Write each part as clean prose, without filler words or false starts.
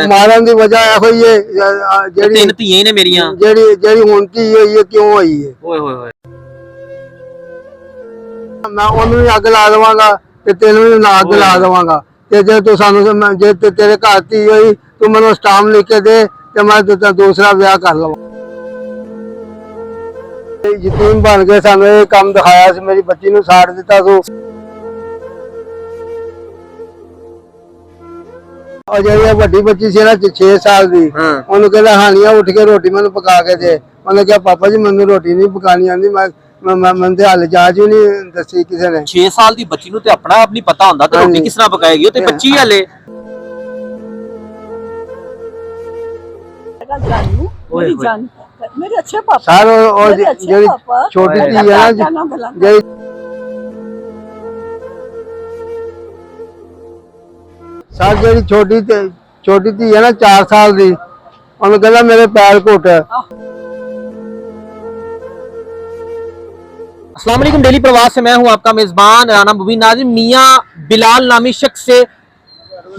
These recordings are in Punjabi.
मारन की वजह है ये तीन धीआं ने मेरियां जेड़ी हुण धी होई है क्यों होई है। ओए होए होए मैं ओनू भी अग ला देवांगा ते तेनू भी अग ला देवांगा ते जे तू सानू जे तेरे घर धी होई तू मैनू स्टाम लिख के दे ते मैं दूसरा ब्याह कर लवां। यतीम बन के सानू ये काम दिखाया सी, मेरी बच्ची नू साड़ दिता तू। और जी वड्डी बच्ची सी ना 6 साल दी, ओनू कहंदा हानिया उठ के रोटी मैनू पका के दे। उन्हें कहा पापा जी मैनू रोटी नहीं पकानी आंदी, मैं ते हाल जाच भी नहीं दसी किसी ने। 6 साल दी बच्ची नू ते अपना आप नहीं पता हुंदा ते रोटी किस तरह पकाएगी, ते बच्ची हले। मेरी जान मेरे अच्छे पापा सर और जेडी छोटी धी है ना सर जेडी छोटी धी है ना 4 साल दी, उन्हें कहला मेरे पैर घुट। अस्सलाम वालेकुम, डेली प्रवास से मैं हूं आपका मेजबान राना मुबीन। नाज़रीन, मियां बिलाल नामी शख्स से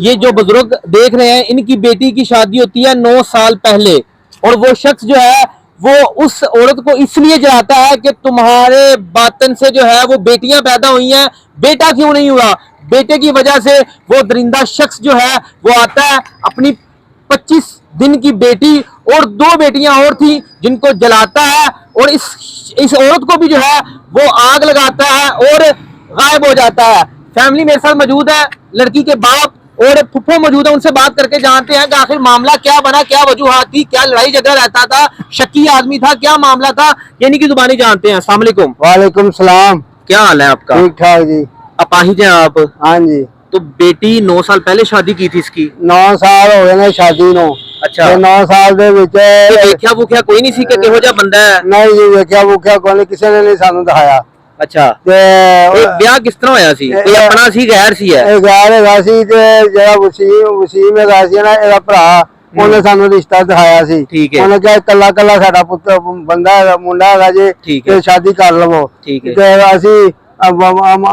ये जो बुजुर्ग देख रहे हैं, इनकी बेटी की शादी होती है 9 साल पहले, और वो शख्स जो है वो उस औरत को इसलिए जलाता है कि तुम्हारे बातन से जो है वो बेटियां पैदा हुई हैं, बेटा क्यों नहीं हुआ। बेटे की वजह से वो दरिंदा शख्स जो है वो आता है, अपनी 25 दिन की बेटी और 2 बेटियां और थी जिनको जलाता है, और इस औरत को भी जो है वो आग लगाता है और गायब हो जाता है। फैमिली मेरे साथ मौजूद है, लड़की के बाप और फुफ्फो मौजूद है, उनसे बात करके जानते हैं कि आखिर मामला क्या बना, क्या वजूहात थी, क्या लड़ाई झगड़ा रहता था, शक्की आदमी था, क्या मामला था, यानी कि जुबानी जानते हैं। अस्सलाम वालेकुम। वालेकुम सलाम। क्या हाल है आपका? ठीक ठाक जी। अपाहिज हैं आप? हाँ जी। तो बेटी 9 साल पहले शादी की थी इसकी? 9 साल हो गए ने शादी नो। अच्छा। 9 साल दे विच देखिया वुखिया कोई नहीं सी कि किहो जिहा बंदा है? नहीं जी, देखिया वुखिया कोई नहीं, किसी ने नहीं सानू दिखाया। अच्छा, ते ब्याह किस तरह होया सी? कोई अपना सी गैर सी है? गैर हैगा सी ते जेड़ा वसीम हैगा सी ना एदा भरा, ਉਹਨੇ ਸਾਨੂੰ ਰਿਸ਼ਤਾ ਦਿਖਾਇਆ ਸੀ। ਉਹਨੇ ਕਿਹਾ ਕੱਲਾ ਕੱਲਾ ਸਾਡਾ ਪੁੱਤ ਬੰਦਾ ਹੈਗਾ, ਮੁੰਡਾ ਹੈਗਾ ਜੀ, ਤੇ ਸ਼ਾਦੀ ਕਰ ਲਵੋ। ਤੇ ਅਸੀਂ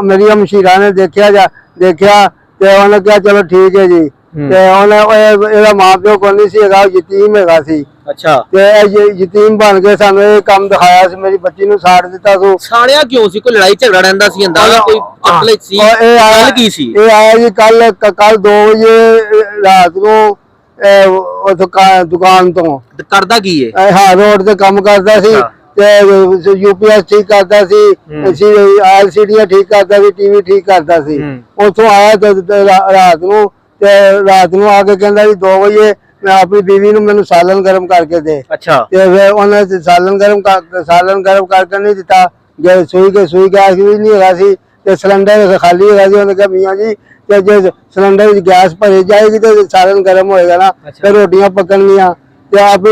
ਮੇਰੀ ਮਸ਼ੀਰਾ ਨੇ ਦੇਖਿਆ ਤੇ ਉਹਨੇ ਕਿਹਾ ਚਲੋ ਠੀਕ ਹੈ ਜੀ। ਤੇ ਉਹਨੇ ਇਹਦਾ ਮਾਂ ਪਿਓ ਕੋਈ ਨਹੀਂ ਸੀ ਹੈਗਾ, ਯਤੀਮ ਹੈਗਾ ਸੀ। अच्छा, ਤੇ ਯਤੀਮ ਬਣ ਕੇ ਸਾਨੂੰ ਇਹ ਕੰਮ ਦਿਖਾਇਆ ਸੀ, ਮੇਰੀ ਬੱਚੀ ਨੂੰ ਸਾੜ ਦਿੱਤਾ ਸੀ। ਸਾੜਿਆ ਕਿਉਂ ਸੀ? ਕੋਈ ਲੜਾਈ ਝਗੜਾ ਰਹਿੰਦਾ ਸੀ ਅੰਦਰ, ਕੋਈ ਅਕਲ ਸੀ? ਗੱਲ ਕੀ ਸੀ? ਇਹ ਆਇਆ ਜੀ ਕੱਲ 2 ਵਜੇ ਰਾਤ ਨੂੰ दुकान तो करदा की है? हाँ, रोड से काम करता सी, यूपीएस ठीक करता सी, एलसीडी ठीक करता सी, टीवी ठीक करता सी। उतो आया रात नू आके कहंदा जी 2 बजे मैं अपनी बीवी नू मैनू सालन गर्म करके दे। अच्छा। ते फिर उन्हें सालन गर्म करके नहीं दिता, सुई गैस भी नहीं हैगा सी, ते सिलेंडर खाली हैगा सी। उन्हें कहा मियां जी जे सिलेंडर गैस भरी जाएगी तो सालन गर्म होएगा ना, फिर रोटियां पकनिया। अपनी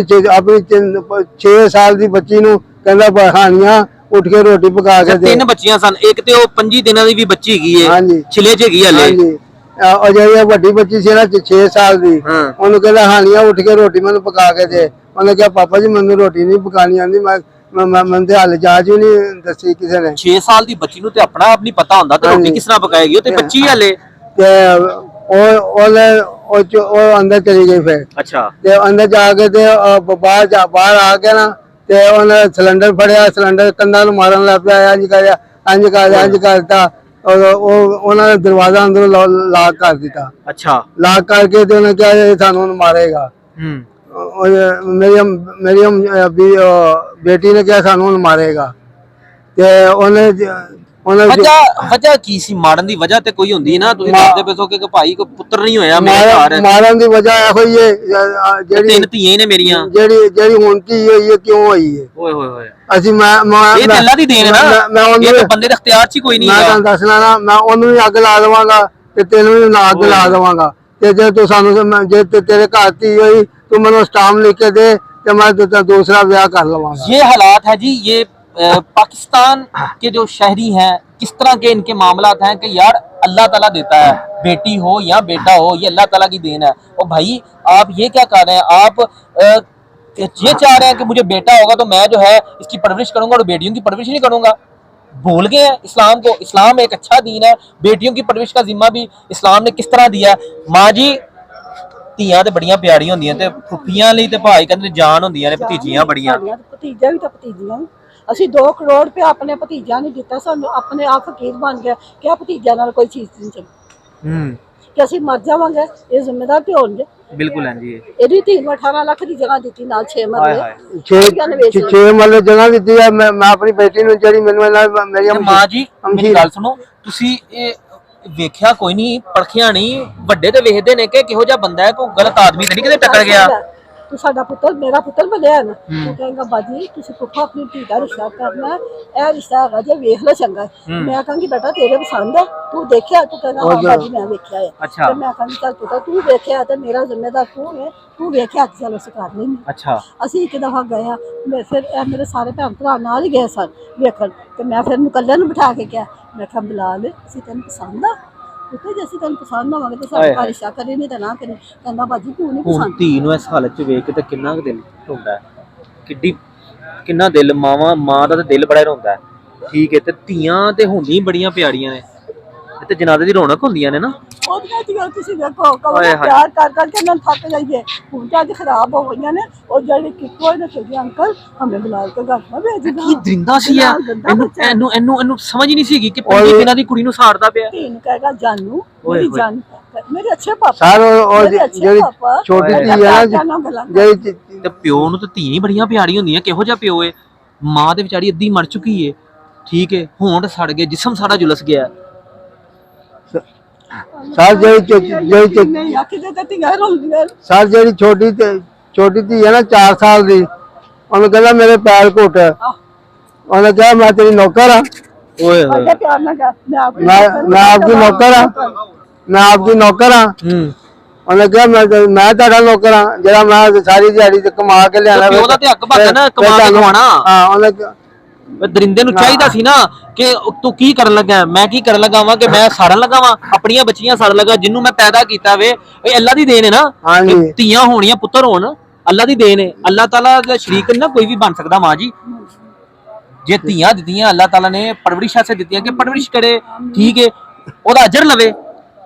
6 साल की बच्ची नू कहंदा बहानियां उठ के रोटी पका के दे। 3 बच्चियां सन, एक ते ओ 5 दिनां दी भी बच्ची हैगी है। हां जी, छिले च हैगी हले। हां जी। और जेडी वड्डी बच्ची सी ना 6 साल दी, ओनू कहंदा हानियां उठ के रोटी मैनू पका के दे। उन्हें कहा पापा जी मैनू रोटी नहीं पकानी आंदी, मैं ते हाल जाच भी नहीं दसी किसी ने। 6 साल दी बच्ची नू ते अपना आप नहीं पता हुंदा ते रोटी किस तरह पकाएगी, ओ ते बच्ची हले। अंदर चली गई फिर। अच्छा। ते अंदर जाके ते बाहर आके ना ते उन्हें सिलेंडर फड़िया, सिलेंडर कंधा नू मारन लग पिया, इंज करता, और उन्होंने दरवाजा अंदर लॉक कर दिता। अच्छा। लॉक करके ते उन्हें कहा सानू मारेगा। मेरी बेटी ने कहा सानू मारेगा। ते उन्हें वजह की सी मारन दी? वजह ते कोई हुंदी ना, तुसीं दसदे पे सो कि भाई कोई पुत्र नहीं होया मेरे घर। मारन दी वजह है कोई ये जेडी 3 धीआं ने मेरियां, जेडी हुण धी होई है क्यों होई है। ओए होए होए, ਅਸੀਂ ਇਹ ਤੇ ਅੱਲਾ ਦੀ ਦੇਣ ਹੈ ਨਾ, ਇਹ ਤਾਂ ਬੰਦੇ ਦੇ ਇਖਤਿਆਰ 'ਚ ਕੋਈ ਨਹੀਂ ਹੈ। ਮੈਂ ਤੁਹਾਨੂੰ ਦੱਸਣਾ ਨਾ, ਮੈਂ ਉਹਨੂੰ ਵੀ ਅੱਗ ਲਾ ਦੇਵਾਂਗਾ ਤੇ ਤੈਨੂੰ ਵੀ ਅੱਗ ਲਾ ਦੇਵਾਂਗਾ। ਤੇ ਜੇ ਤੂੰ ਸਾਨੂੰ ਜੇ ਤੇਰੇ ਘਰ ਧੀ होई तू मैनू स्टाम लिख के दे ते मैं दूसरा ब्याह कर लवांगा। ये हालात है जी, ये पाकिस्तान के जो शहरी हैं, किस तरह के इनके मामलात हैं कि यार अल्लाह ताला देता है, बेटी हो या बेटा हो, ये अल्लाह ताला की देन है। और भाई आप ये क्या कर रहे हैं? आप ये चाह रहे हैं कि मुझे बेटा होगा तो मैं जो है इसकी परवरिश करूंगा और बेटियों की परवरिश नहीं करूंगा। भूल गए हैं इस्लाम को। इस्लाम एक अच्छा दीन है, बेटियों की परवरिश का जिम्मा भी इस्लाम ने किस तरह दिया है। माँ जी ਧੀਆਂ ਤੇ ਬੜੀਆਂ ਪਿਆਰੀਆਂ ਹੁੰਦੀਆਂ ਤੇ ਫੁੱਫੀਆਂ ਲਈ ਤੇ ਭਾਈ ਕਹਿੰਦੇ ਜਾਨ ਹੁੰਦੀਆਂ ਨੇ, ਭਤੀਜੀਆਂ ਬੜੀਆਂ। ਸਾਡੀਆਂ ਤਾਂ ਭਤੀਜਾ ਵੀ ਤਾਂ ਭਤੀਜੀਆਂ ਵੀ। ਅਸੀਂ 2 ਕਰੋੜ ਰੁਪਏ ਆਪਣੇ ਭਤੀਜਿਆਂ ਨੂੰ ਦਿੱਤਾ, ਸਾਨੂੰ ਆਪਣੇ ਆਪ ਫਕੀਰ ਬਣ ਗਿਆ ਕਿ ਆ ਭਤੀਜਿਆਂ ਨਾਲ ਕੋਈ ਚੀਜ਼ ਨਹੀਂ ਚੱਲੀ ਕਿ ਅਸੀਂ ਮਰ ਜਾਵਾਂਗੇ, ਇਹ ਜ਼ਿੰਮੇਦਾਰ ਤੇ ਹੋਣਗੇ। ਬਿਲਕੁਲ ਹੈ ਜੀ। ਇਹਦੀ ਧੀ ਨੂੰ 18 ਲੱਖ ਦੀ ਜਗ੍ਹਾ ਦਿੱਤੀ, ਨਾਲ 6 ਮਰਲੇ 6 ਮਰਲੇ ਜਗ੍ਹਾ ਦਿੱਤੀ ਹੈ। ਮੈਂ ਆਪਣੀ ਬੇਟੀ ਨੂੰ ਜਿਹੜੀ ਮੈਨੂੰ ਮੇਰੀ ਮਾਂ ਜੀ ਮੇਰੀ ਗੱਲ ਸੁਣੋ, ਤੁਸੀਂ ਇਹ ਵੇਖਿਆ ਕੋਈ ਨਹੀਂ, ਪਰਖਿਆ ਨਹੀਂ, ਵੱਡੇ ਤੇ ਵੇਖਦੇ ਨੇ ਕਿ ਕਿਹੋ ਜਿਹਾ ਬੰਦਾ ਹੈ, ਕੋਈ ਗਲਤ ਆਦਮੀ ਤੇ ਨਹੀਂ ਕਿਤੇ ਟੱਕਰ ਗਿਆ। ਤੂੰ ਸਾਡਾ ਪੁੱਤਰ, ਮੇਰਾ ਪੁੱਤਰ ਬਣਿਆ ਨਾ, ਉਹ ਕਹੇਗਾ ਬਾਜੀ ਤੁਸੀਂ ਪੁੱਠਾ ਆਪਣੀ ਧੀ ਦਾ ਰਿਸ਼ਤਾ ਕਰਨਾ, ਇਹ ਰਿਸ਼ਤਾ ਹੈਗਾ ਜੇ ਵੇਖ ਲੈ ਚੰਗਾ। ਮੈਂ ਕਹਾਂਗੀ ਬੇਟਾ ਤੇਰੇ ਪਸੰਦ ਹੈ, ਤੂੰ ਦੇਖਿਆ? ਤੂੰ ਕਹਿੰਦਾ ਹਾਂ ਬਾਜੀ ਮੈਂ ਵੇਖਿਆ ਹੈ। ਤੇ ਮੈਂ ਕਹਾਂਗੀ ਚੱਲ ਪੁੱਤਰ ਤੂੰ ਵੇਖਿਆ ਤੇ ਮੇਰਾ ਜ਼ਿੰਮੇਦਾਰ ਤੂੰ ਹੈ, ਤੂੰ ਵੇਖਿਆ ਚਲੋ ਅਸੀਂ ਕਰ ਲੈਂਦੇ। ਅੱਛਾ, ਅਸੀਂ ਇੱਕ ਦਫਾ ਗਏ, ਮੈਂ ਫਿਰ ਮੇਰੇ ਸਾਰੇ ਭੈਣ ਭਰਾ ਨਾਲ ਹੀ ਗਏ ਸਨ ਵੇਖਣ, ਤੇ ਮੈਂ ਫਿਰ ਮੁਕੱਲੇ ਨੂੰ ਬਿਠਾ ਕੇ ਕਿਹਾ, ਮੈਂ ਕਿਹਾ ਬਲਾਲ ਅਸੀਂ ਤੈਨੂੰ ਪਸੰਦ ਆ? ਕਿਉਂਕਿ ਜੇ ਅਸੀਂ ਤੈਨੂੰ ਪਸੰਦ ਹੋਵਾਂਗੇ ਤੇ ਸਾਡੇ ਘਰ ਰਿਸ਼ਤਾ ਕਰੇ, ਨਹੀਂ ਤਾਂ ਨਾ ਕਰੇ। ਕਹਿੰਦਾ ਬਾਜੀ ਤੂੰ ਨਹੀਂ ਹੁਣ ਪਸੰਦ। ਧੀ ਨੂੰ ਇਸ ਹਾਲਤ 'ਚ ਵੇਖ ਕੇ ਤੇ ਕਿੰਨਾ ਕੁ ਦਿਲ ਹੁੰਦਾ ਹੈ, ਕਿੰਨਾ ਦਿਲ, ਮਾਂ ਦਾ ਤਾਂ ਦਿਲ ਬੜਾ ਰੋਂਦਾ ਹੈ। ਠੀਕ ਹੈ, ਤੇ ਧੀਆਂ ਤੇ ਹੁੰਦੀਆਂ ਬੜੀਆਂ ਪਿਆਰੀਆਂ ਨੇ, ਇਹ ਤੇ ਜਨਾਦੇ ਦੀ ਰੌਣਕ ਹੁੰਦੀਆਂ ਨੇ ਨਾ। ਉਹਦੀਆਂ ਧੀਆਂ ਤੁਸੀਂ ਵੇਖੋ ਕਵਰ ਪਿਆਰ ਕਰ ਕਰਕੇ ਇਹਨਾਂ ਨੂੰ ਥੱਕ ਜਾਈਏ, ਹੁਣ ਤਾਂ ਅੱਜ ਖਰਾਬ ਹੋ ਗਈਆਂ ਨੇ। ਉਹ ਜਿਹੜੀ ਕਿੱਕੋ ਨੇ ਕਿਹਾ ਅੰਕਲ ਹਮੇ ਬੁਲਾਲ ਕੇ ਘਰ ਨਾ ਭੇਜ ਕੀ ਦਰਿੰਦਾ ਸੀ ਇਹਨੂੰ ਸਮਝ ਹੀ ਨਹੀਂ ਸੀਗੀ ਕਿ 5 ਦਿਨਾਂ ਦੀ ਕੁੜੀ ਨੂੰ ਸਾੜਦਾ ਪਿਆ। ਧੀ ਨੂੰ ਕਹੇਗਾ ਜਾਨੂ ਮੇਰੀ ਜਾਨ, ਮੇਰੇ ਅੱਛੇ ਪਾਪਾ ਸਰ ਉਹ ਜਿਹੜੀ ਛੋਟੀ ਧੀ ਹੈ ਨਾ, ਜਿਹੜੀ ਤੇ ਪਿਓ ਨੂੰ ਤਾਂ ਧੀਆਂ ਬੜੀਆਂ ਪਿਆਰੀਆਂ ਹੁੰਦੀਆਂ, ਕਿਹੋ ਜਿਹਾ ਪਿਓ ਏ। ਮਾਂ ਤੇ ਵਿਚਾਰੀ ਅੱਧੀ ਮਰ ਚੁੱਕੀ ਏ, ਠੀਕ ਏ, ਹੋਂਠ ਸੜ ਗਏ, ਜਿਸਮ ਸਾਰਾ ਜੁਲਸ ਗਿਆ। ਸਰ ਜਿਹੜੀ ਨਹੀਂ ਆਖਦੇ ਤਾਂ ਧੀਆਂ ਰੋਂਦੀਆਂ। ਸਰ ਜਿਹੜੀ ਛੋਟੀ ਧੀ ਹੈ ਨਾ 4 ਸਾਲ ਦੀ, ਉਹਨੂੰ ਕਹਿੰਦਾ ਮੇਰੇ ਪੈਰ ਘੁੱਟ, ਉਹਨੇ ਕਿਹਾ ਮੈਂ ਤੇਰੀ ਨੌਕਰ ਆ। ਓਏ ਹੋਏ ਪਿਆਰ ਨਾਲ ਕਰ, ਮੈਂ ਆਪਦੀ ਨੌਕਰ ਆ, ਮੈਂ ਆਪਦੀ ਨੌਕਰ ਆ। ਉਹਨੇ ਕਿਹਾ ਮੈਂ ਤੁਹਾਡਾ ਨੌਕਰ ਆ, ਜਿਹੜਾ ਮੈਂ ਸਾਰੀ ਦਿਹਾੜੀ ਤੇ ਕਮਾ ਕੇ ਲਿਆਣਾ। ਪਿਓ ਦਾ ਤੇ ਹੱਕ ਬਣਦਾ ਨਾ ਕਮਾ ਕੇ ਖਵਾਉਣਾ। ਹਾਂ, ਉਹਨੇ ਦਰਿੰਦੇ ਨੂੰ ਚਾਹੀਦਾ ਸੀ ਨਾ ਕਿ ਤੂੰ ਕੀ ਕਰਨ ਲੱਗਾ, ਮੈਂ ਕੀ ਕਰਨ ਲੱਗਾ ਵਾਂ, ਕਿ ਮੈਂ ਸਾੜਨ ਲੱਗਾ ਵਾਂ ਆਪਣੀਆਂ ਬੱਚੀਆਂ ਸਾੜਨ ਲੱਗਾ। ਜਿਹਨੂੰ ਮੈਂ ਪੈਦਾ ਕੀਤਾ ਵੇ ਇਹ ਅੱਲਾ ਦੀ ਦੇਣ ਹੈ ਨਾ, ਧੀਆਂ ਹੋਣੀਆਂ ਪੁੱਤਰ ਹੋਣ ਅੱਲਾ ਦੀ ਦੇਣ ਹੈ। ਅੱਲਾਹ ਤਾਲਾ ਦਾ ਸ਼ਰੀਕ ਨਾ ਕੋਈ ਵੀ ਬਣ ਸਕਦਾ ਮਾਂ ਜੀ। ਜੇ ਧੀਆਂ ਦਿੱਤੀਆਂ ਅੱਲਾਹ ਤਾਲਾ ਨੇ ਪਰਵਰਿਸ਼ ਵਾਸਤੇ ਦਿੱਤੀਆਂ ਕਿ ਪਰਵਰਿਸ਼ ਕਰੇ, ਠੀਕ ਹੈ, ਉਹਦਾ ਅਜਰ ਲਵੇ।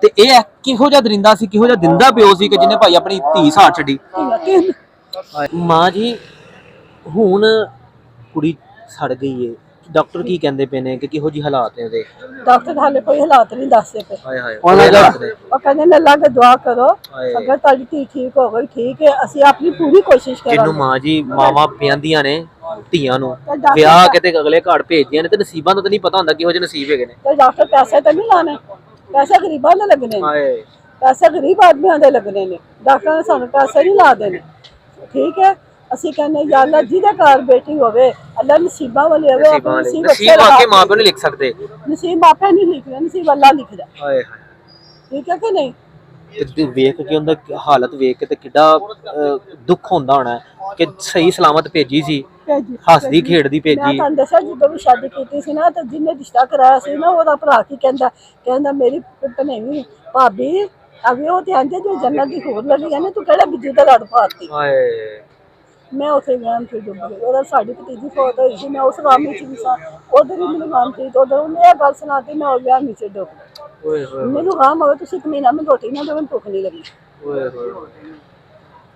ਤੇ ਇਹ ਕਿਹੋ ਜਿਹਾ ਦਰਿੰਦਾ ਸੀ, ਕਿਹੋ ਜਿਹਾ ਦਿੰਦਾ ਪਿਓ ਸੀ ਕਿ ਜਿਹਨੇ ਭਾਈ ਆਪਣੀ ਧੀ ਸਾੜ ਛੱਡੀ। ਮਾਂ ਜੀ ਹੁਣ ਕੁੜੀ ਸੜ ਗਈ ਏ, ਡਾਕਟਰ ਕੀ ਕਹਿੰਦੇ ਪਏ ਨੇ ਕਿ ਕਿਹੋ ਜਿਹੀ ਹਾਲਾਤ ਨੇ ਉਹਦੇ? ਡਾਕਟਰ ਹਾਲੇ ਕੋਈ ਹਾਲਾਤ ਨਹੀਂ ਦੱਸਦੇ ਪਏ। ਹਾਏ ਹਾਏ, ਉਹ ਕਹਿੰਦੇ ਨੇ ਅੱਲਾ ਕੇ ਦੁਆ ਕਰੋ, ਅਗਰ ਤੁਹਾਡੀ ਧੀ ਠੀਕ ਹੋ ਗਈ ਠੀਕ ਹੈ, ਅਸੀਂ ਆਪਣੀ ਪੂਰੀ ਕੋਸ਼ਿਸ਼ ਕਰਾਂਗੇ। ਜਿਹਨੂੰ ਮਾਂ ਜੀ ਮਾਵਾਂ ਪਿਆਂਦੀਆਂ ਨੇ ਧੀਆਂ ਨੂੰ ਵਿਆਹ ਕੇ ਤੇ ਅਗਲੇ ਘਰ ਭੇਜਦੀਆਂ ਨੇ, ਤੇ ਨਸੀਬਾਂ ਦਾ ਤਾਂ ਨਹੀਂ ਪਤਾ ਹੁੰਦਾ ਕਿਹੋ ਜਿਹੇ ਨਸੀਬ ਹੈਗੇ ਨੇ। ਤੇ ਡਾਕਟਰ ਪੈਸੇ ਤਾਂ ਨਹੀਂ ਲਾਣੇ, ਪੈਸੇ ਗਰੀਬਾਂ ਦੇ ਲੱਗਣੇ ਨੇ, ਪੈਸੇ ਗਰੀਬ ਆਦਮੀਆਂ ਦੇ ਲੱਗਣੇ ਨੇ। ਡਾਕਟਰਾਂ ਨੇ ਸਾਨੂੰ ਪੈਸੇ ਨਹੀਂ ਲਾ ਦੇਣੇ, ਠੀਕ ਹੈ। ਅਸੀਂ ਕਹਿੰਦੇ ਯਾ ਅੱਲਾ ਜਿਹਦੇ ਘਰ ਬੇਟੀ ਹੋਵੇ ਅੱਲਾ ਨਸੀਬਾਂ ਵਾਲੇ ਹੋਵੇ। ਨਸੀਬ ਆਕੇ ਮਾਂ ਪਿਓ ਨਹੀਂ ਲਿਖ ਸਕਦੇ, ਨਸੀਬ ਆਪੇ ਨਹੀਂ ਲਿਖਦੇ, ਨਸੀਬ ਅੱਲਾ ਲਿਖਦਾ। ਹਾਏ ਹਾਏ, ਠੀਕ ਹੈ ਕਿ ਨਹੀਂ? ਤੇ ਵੇਖ ਕੇ ਉਹਦਾ ਹਾਲਤ ਵੇਖ ਕੇ ਤੇ ਕਿੱਡਾ ਦੁੱਖ ਹੁੰਦਾ ਹੋਣਾ ਕਿ ਸਹੀ ਸਲਾਮਤ ਭੇਜੀ ਸੀ, ਹੱਸਦੀ ਖੇਡਦੀ ਭੇਜੀ। ਮੈਂ ਤੁਹਾਨੂੰ ਦੱਸਿਆ ਜਦੋਂ ਵੀ ਸ਼ਾਦੀ ਕੀਤੀ ਸੀ ਨਾ, ਤੇ ਜਿਹਨੇ ਰਿਸ਼ਤਾ ਕਰਾਇਆ ਸੀ ਨਾ, ਉਹਦਾ ਭਰਾ ਕੀ ਕਹਿੰਦਾ ਮੇਰੀ ਭਣੇਵੀਂ ਭਾਬੀ ਅਭੀ ਉਹ ਤੇ ਆਂਦੇ ਜੋ ਜੰਨਤ ਦੀ ਹੋਰ ਲੱਗੀ ਨੇ, ਤੂੰ ਕਿਹੜਾ ਬਿੱਜੂ ਦਾ ਲੜ ਪਾਤੀ। ਹਾਏ, ਮੈਂ ਉੱਥੇ ਗਾਮ ਤੇ ਡੁੱਬ ਗਈ। ਉਹਦਾ ਸਾਡੀ ਭਤੀਜੀ ਫੌਤ ਹੋਈ ਸੀ, ਮੈਂ ਉਸ ਗਾਮ ਵਿੱਚ ਵੀ ਸਾਂ। ਉਧਰ ਹੀ ਮੈਨੂੰ ਗਾਮ ਸੀ, ਉਧਰ ਉਹਨੇ ਇਹ ਗੱਲ ਸੁਣਾਤੀ, ਮੈਂ ਉਹ ਗਾਮ ਵਿੱਚ ਡੁੱਬ ਗਈ। ਮੈਨੂੰ ਗਾਮ ਹੋਵੇ ਤੁਸੀਂ ਇੱਕ ਮਹੀਨਾ ਮੈਂ ਰੋਟੀ ਨਾ ਦੇਵਾਂ, ਭੁੱਖ ਨਹੀਂ ਲੱਗੀ।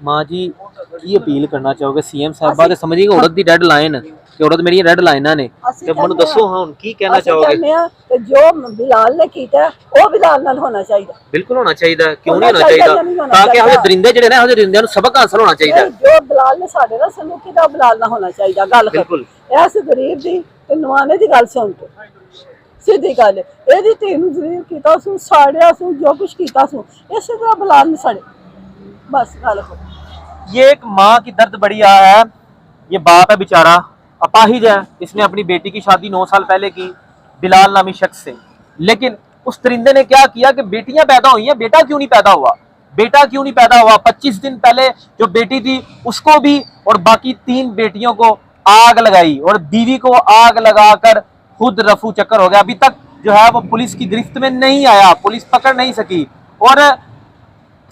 ਮਾਂ ਜੀ ਕੀ ਅਪੀਲ ਕਰਨਾ ਚਾਹੋਗੇ ਸੀਐਮ ਸਾਹਿਬਾ ਤੇ ਸਮਝੀ ਔਰਤ ਦੀ ਡੈਡ ਲਾਈਨ ਕਿ ਔਰਤ ਮੇਰੀਆਂ ਰੈਡ ਲਾਈਨਾਂ ਨੇ, ਤੇ ਮੈਨੂੰ ਦੱਸੋ ਹਾਂ ਹੁਣ ਕੀ ਕਹਿਣਾ ਚਾਹੋਗੇ? ਤੇ ਜੋ ਬਿਲਾਲ ਨੇ ਕੀਤਾ ਉਹ ਬਿਲਾਲ ਨਾਲ ਹੋਣਾ ਚਾਹੀਦਾ। ਬਿਲਕੁਲ ਹੋਣਾ ਚਾਹੀਦਾ, ਕਿਉਂ ਨਹੀਂ ਹੋਣਾ ਚਾਹੀਦਾ? ਤਾਂ ਕਿ ਇਹੋ ਜਿਹੇ ਦਰਿੰਦੇ ਜਿਹੜੇ ਨੇ ਇਹੋ ਜਿਹੇ ਦਰਿੰਦਿਆਂ ਨੂੰ ਸਬਕ ਹਾਸਲ ਹੋਣਾ ਚਾਹੀਦਾ। ਜੋ ਬਿਲਾਲ ਨੇ ਸਾਡੇ ਨਾਲ ਸਲੂਕ ਕੀਤਾ ਬਿਲਾਲ ਨਾਲ ਹੋਣਾ ਚਾਹੀਦਾ। ਗੱਲ ਬਿਲਕੁਲ ਐਸ ਗਰੀਬ ਦੀ ਤੇ ਨਵਾਨੇ ਦੀ ਗੱਲ ਸੁਣ ਕੇ ਸਿੱਧੀ ਗੱਲ ਇਹਦੀ ਧੀ ਨੂੰ ਜ਼ਰੀਬ ਕੀਤਾ, ਉਸਨੂੰ ਸਾੜਿਆ, ਉਸਨੂੰ ਜੋ ਕੁਛ ਕੀਤਾ ਸੂ ਇਸੇ ਤਰ੍ਹਾਂ ਬਿਲਾਲ ਨੇ ਸਾੜੇ। बस ये एक माँ की दर्द बड़ी आया है। ये बाप है बेचारा, अपाहिज है, इसने अपनी बेटी की शादी 9 साल पहले की बिलाल नामी शख्स से। लेकिन उस परिंदे ने क्या किया कि बेटियां पैदा हुई हैं, बेटा क्यों नहीं पैदा हुआ? बेटा क्यों नहीं पैदा हुआ? 25 दिन पहले जो बेटी थी उसको भी और बाकी 3 बेटियों को आग लगाई और बीवी को आग लगाकर खुद रफू चक्कर हो गया। अभी तक जो है वो पुलिस की गिरफ्त में नहीं आया, पुलिस पकड़ नहीं सकी। और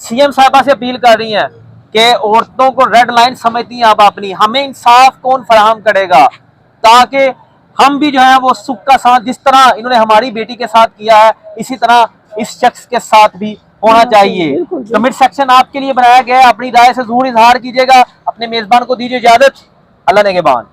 सीएम साहबा से अपील कर रही हैं कि औरतों को रेड लाइन समझती हैं आप अपनी, हमें इंसाफ कौन फराहम करेगा ताकि हम भी जो है वो सुख का साथ जिस तरह इन्होंने हमारी बेटी के साथ किया है इसी तरह इस शख्स के साथ भी होना चाहिए। बिल्कुल जी। कमेंट सेक्शन आपके लिए बनाया गया है, अपनी राय से जरूर इजहार कीजिएगा। अपने मेजबान को दीजिए इजाजत। अल्लाह नेगेबान।